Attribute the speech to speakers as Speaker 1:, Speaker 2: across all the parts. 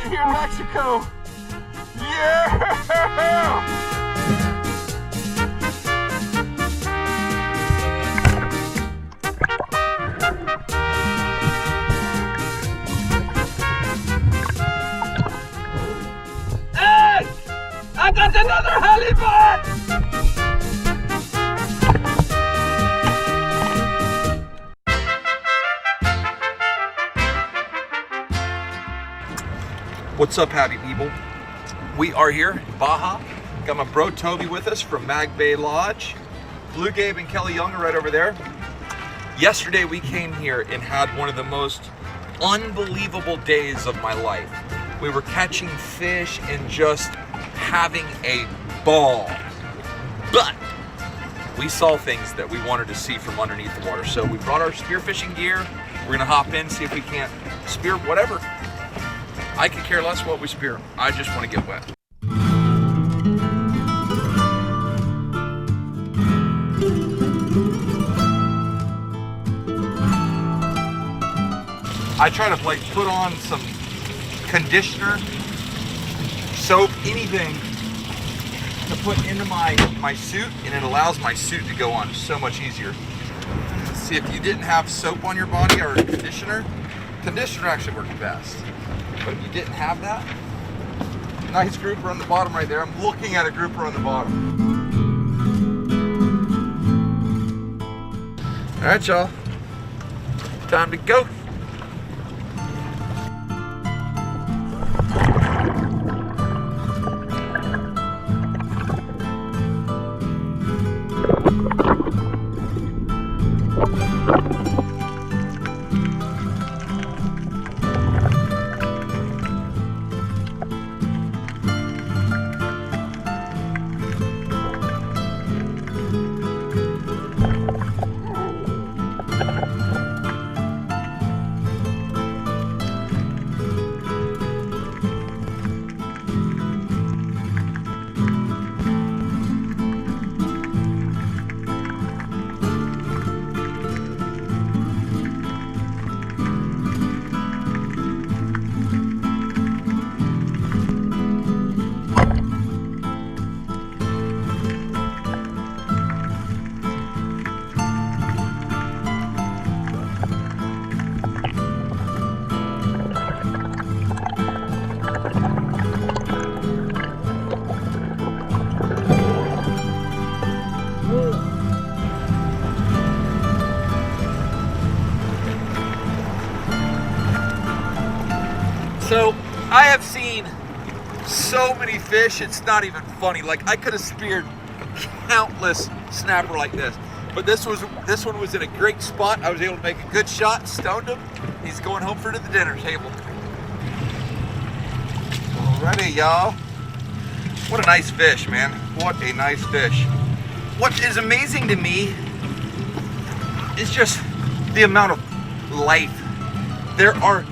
Speaker 1: here in Mexico. Yeah! Hey! I got another halibut! What's up, happy people? We are here in Baja. Got my bro Toby with us from Mag Bay Lodge. Blue Gabe and Kelly Young are right over there. Yesterday we came here and had one of the most unbelievable days of my life. We were catching fish and just having a ball. But we saw things that we wanted to see from underneath the water. So we brought our spearfishing gear. We're gonna hop in, see if we can't spear whatever. I could care less what we spear. I just want to get wet. I try to like put on some conditioner, soap, anything to put into my suit, and it allows my suit to go on so much easier. See, if you didn't have soap on your body or conditioner actually worked best. But if you didn't have that, nice grouper on the bottom right there. I'm looking at a grouper on the bottom. All right, y'all. Time to go. So I have seen so many fish, it's not even funny. Like I could have speared countless snapper like this, but this one was in a great spot. I was able to make a good shot, stoned him. He's going home for the dinner table. Alrighty, y'all. What a nice fish, man. What a nice fish. What is amazing to me is just the amount of life. There are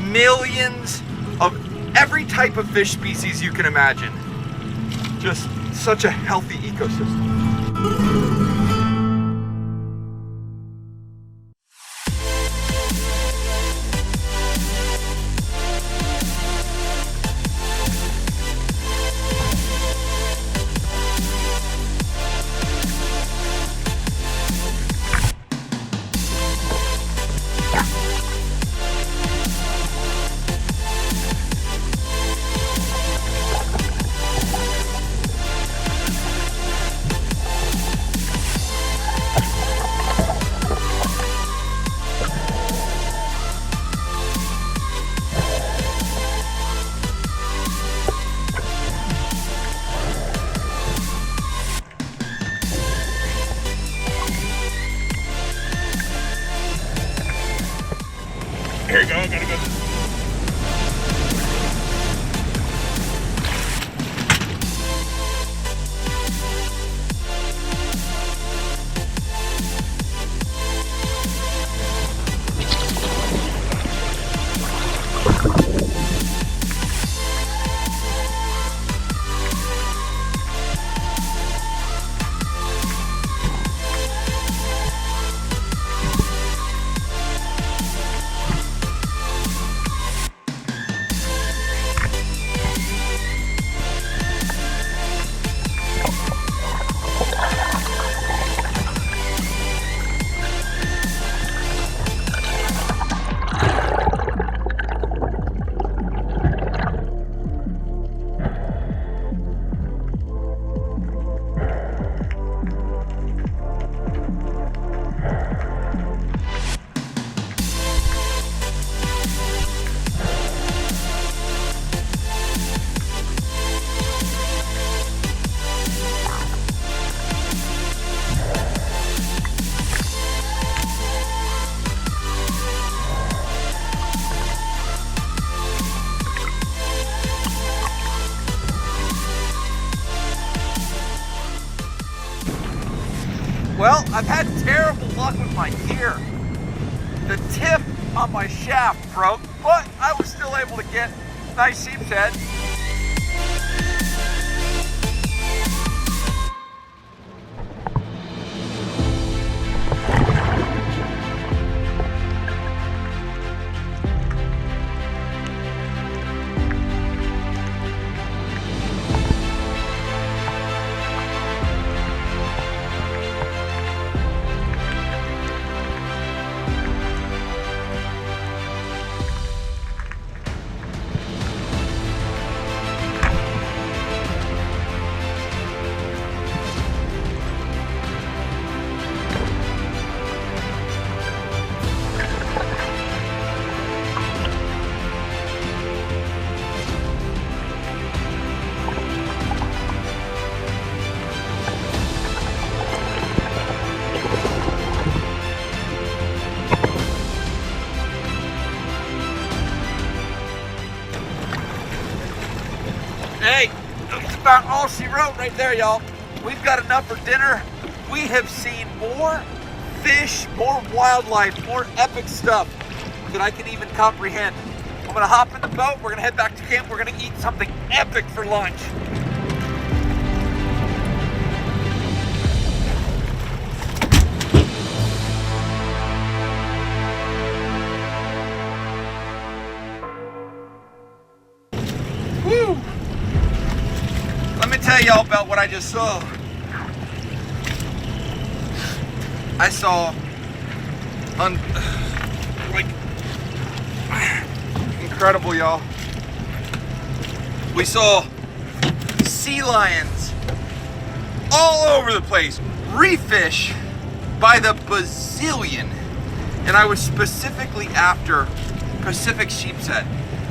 Speaker 1: millions of every type of fish species you can imagine. Just such a healthy ecosystem. Here you go, gotta go. Well, I've had terrible luck with my gear. The tip on my shaft broke, but I was still able to get nice sheep's head. Hey, that's about all she wrote right there, y'all. We've got enough for dinner. We have seen more fish, more wildlife, more epic stuff than I can even comprehend. I'm gonna hop in the boat, we're gonna head back to camp, we're gonna eat something epic for lunch. Woo! Let me tell y'all about what I just saw. I saw incredible, y'all. We saw sea lions all over the place, reef fish by the bazillion, and I was specifically after Pacific sheep's head.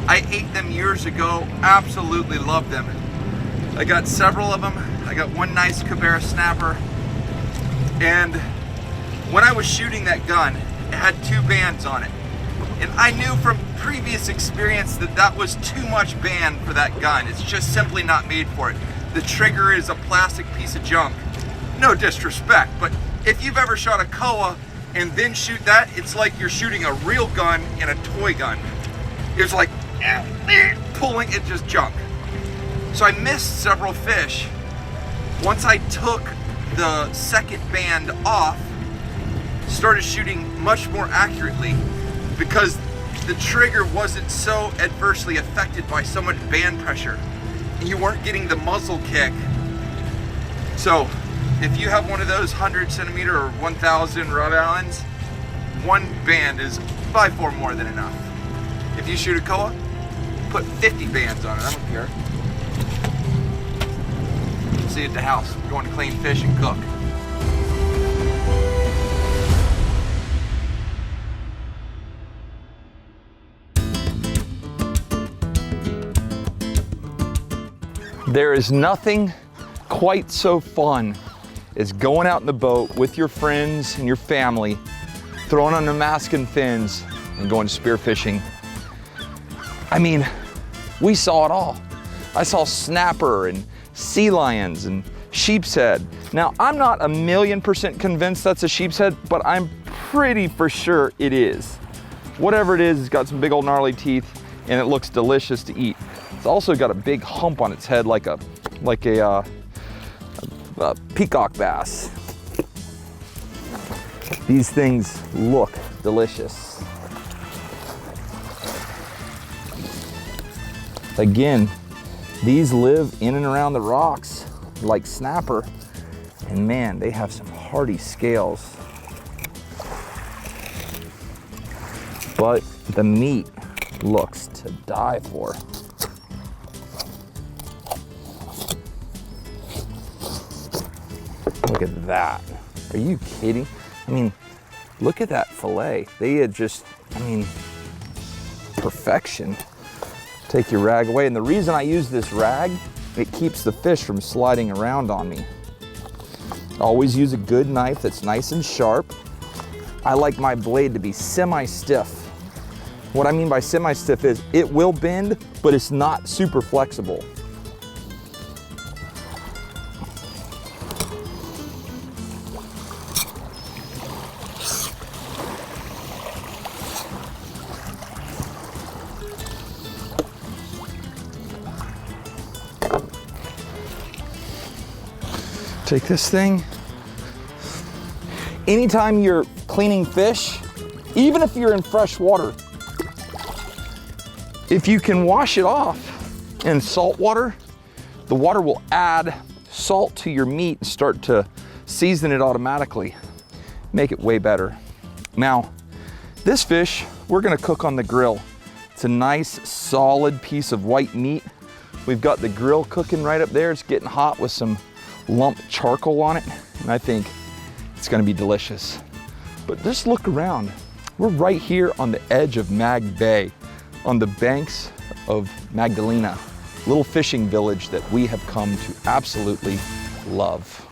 Speaker 1: I ate them years ago, absolutely loved them. I got several of them. I got one nice Koah snapper, and when I was shooting that gun, it had 2 bands on it. And I knew from previous experience that that was too much band for that gun. It's just simply not made for it. The trigger is a plastic piece of junk. No disrespect, but if you've ever shot a Koah and then shoot that, it's like you're shooting a real gun in a toy gun. It's like pulling, it's just junk. So I missed several fish. Once I took the second band off, started shooting much more accurately because the trigger wasn't so adversely affected by so much band pressure. And you weren't getting the muzzle kick. So if you have one of those 100 centimeter or 1000 rod Allens, 1 band is by far more than enough. If you shoot a Koah, put 50 bands on it, I don't care. See you at the house. We're going to clean fish and cook. There is nothing quite so fun as going out in the boat with your friends and your family, throwing on the mask and fins, and going spearfishing. I mean, we saw it all. I saw snapper and sea lions and sheep's head. Now, I'm not 1,000,000% convinced that's a sheep's head, but I'm pretty for sure it is. Whatever it is, it's got some big old gnarly teeth and it looks delicious to eat. It's also got a big hump on its head like a peacock bass. These things look delicious. Again, these live in and around the rocks like snapper, and man, they have some hardy scales. But the meat looks to die for. Look at that. Are you kidding? I mean, look at that fillet. They had just, I mean, perfection. Take your rag away. And the reason I use this rag, it keeps the fish from sliding around on me. Always use a good knife that's nice and sharp. I like my blade to be semi-stiff. What I mean by semi-stiff is it will bend, but it's not super flexible. Take this thing. Anytime you're cleaning fish, even if you're in fresh water, if you can wash it off in salt water, the water will add salt to your meat and start to season it automatically. Make it way better. Now, this fish, we're gonna cook on the grill. It's a nice, solid piece of white meat. We've got the grill cooking right up there. It's getting hot with some lump charcoal on it, and I think it's gonna be delicious. But just look around. We're right here on the edge of Mag Bay, on the banks of Magdalena, little fishing village that we have come to absolutely love.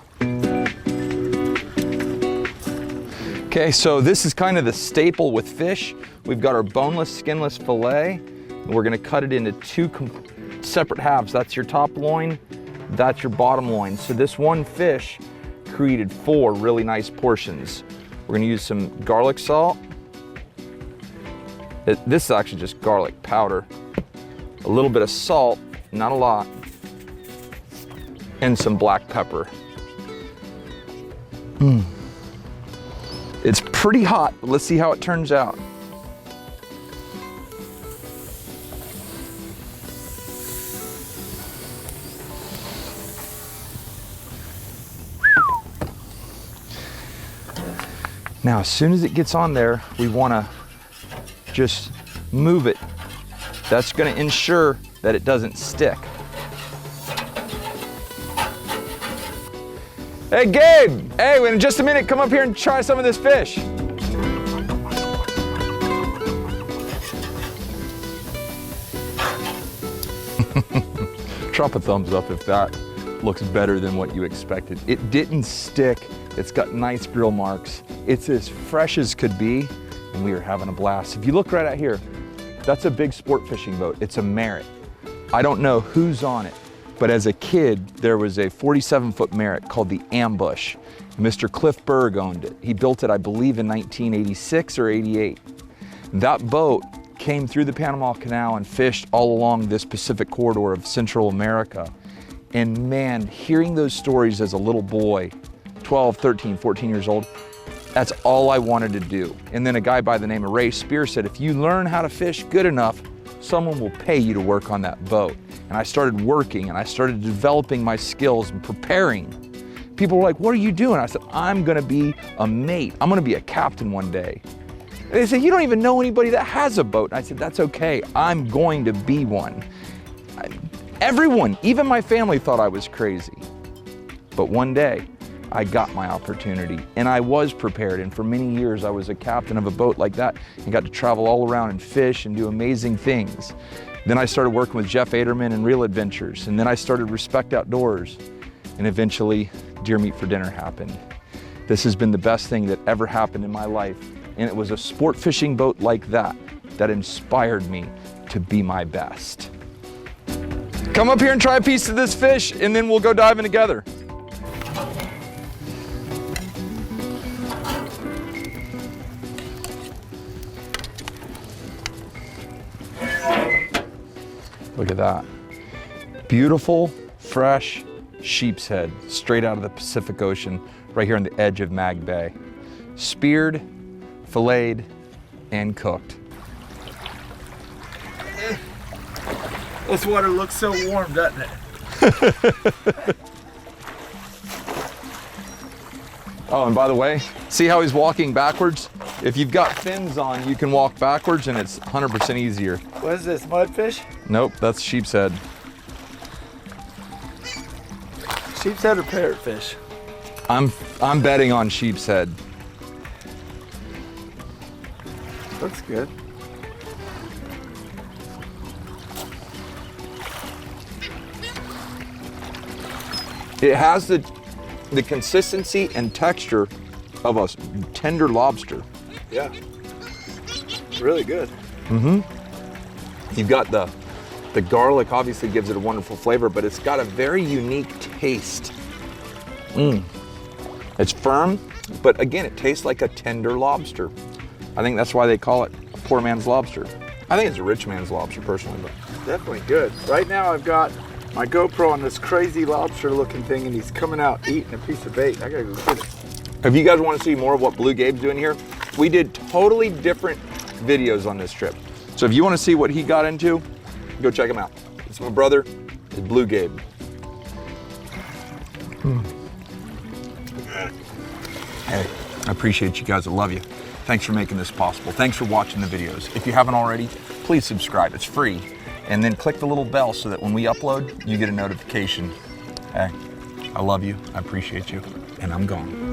Speaker 1: Okay, so this is kind of the staple with fish. We've got our boneless, skinless filet, and we're gonna cut it into two separate halves. That's your top loin, that's your bottom loin. So this one fish created 4 really nice portions. We're gonna use some garlic salt. This is actually just garlic powder. A little bit of salt, not a lot, and some black pepper. It's pretty hot, but let's see how it turns out. Now, as soon as it gets on there, we wanna just move it. That's gonna ensure that it doesn't stick. Hey, Gabe! Hey, in just a minute, come up here and try some of this fish. Drop a thumbs up if that looks better than what you expected. It didn't stick. It's got nice grill marks. It's as fresh as could be, and we are having a blast. If you look right out here, that's a big sport fishing boat. It's a Merritt. I don't know who's on it, but as a kid, there was a 47-foot Merritt called the Ambush. Mr. Cliff Berg owned it. He built it, I believe, in 1986 or 88. That boat came through the Panama Canal and fished all along this Pacific corridor of Central America. And man, hearing those stories as a little boy, 12, 13, 14 years old, that's all I wanted to do. And then a guy by the name of Ray Spear said, if you learn how to fish good enough, someone will pay you to work on that boat. And I started working and I started developing my skills and preparing. People were like, what are you doing? I said, I'm gonna be a mate. I'm gonna be a captain one day. And they said, you don't even know anybody that has a boat. And I said, that's okay, I'm going to be one. Everyone, even my family, thought I was crazy. But one day, I got my opportunity and I was prepared, and for many years I was a captain of a boat like that and got to travel all around and fish and do amazing things. Then I started working with Jeff Aderman and Reel Adventures, and then I started Respect Outdoors, and eventually Deer Meat for Dinner happened. This has been the best thing that ever happened in my life, and it was a sport fishing boat like that that inspired me to be my best. Come up here and try a piece of this fish, and then we'll go diving together. Look at that. Beautiful, fresh sheep's head, straight out of the Pacific Ocean, right here on the edge of Mag Bay. Speared, filleted, and cooked.
Speaker 2: This water looks so warm, doesn't it?
Speaker 1: Oh, and by the way, see how he's walking backwards? If you've got fins on, you can walk backwards and it's 100% easier.
Speaker 2: What is this, mudfish?
Speaker 1: Nope, that's sheep's head.
Speaker 2: Sheep's head or parrotfish?
Speaker 1: I'm betting on sheep's head.
Speaker 2: Looks good.
Speaker 1: It has the consistency and texture of a tender lobster.
Speaker 2: Yeah. Really good.
Speaker 1: Mm-hmm. You've got the garlic obviously gives it a wonderful flavor, but it's got a very unique taste. It's firm, but again, it tastes like a tender lobster. I think that's why they call it a poor man's lobster. I think it's a rich man's lobster personally, but
Speaker 2: definitely good. Right now I've got my GoPro on this crazy lobster looking thing and he's coming out eating a piece of bait. I gotta go get it.
Speaker 1: If you guys want to see more of what Blue Gabe's doing here, we did totally different videos on this trip. So if you want to see what he got into, go check him out. It's my brother, it's Blue Gabe. Hey, I appreciate you guys. I love you. Thanks for making this possible. Thanks for watching the videos. If you haven't already, please subscribe. It's free. And then click the little bell so that when we upload, you get a notification. Hey, I love you. I appreciate you. And I'm gone.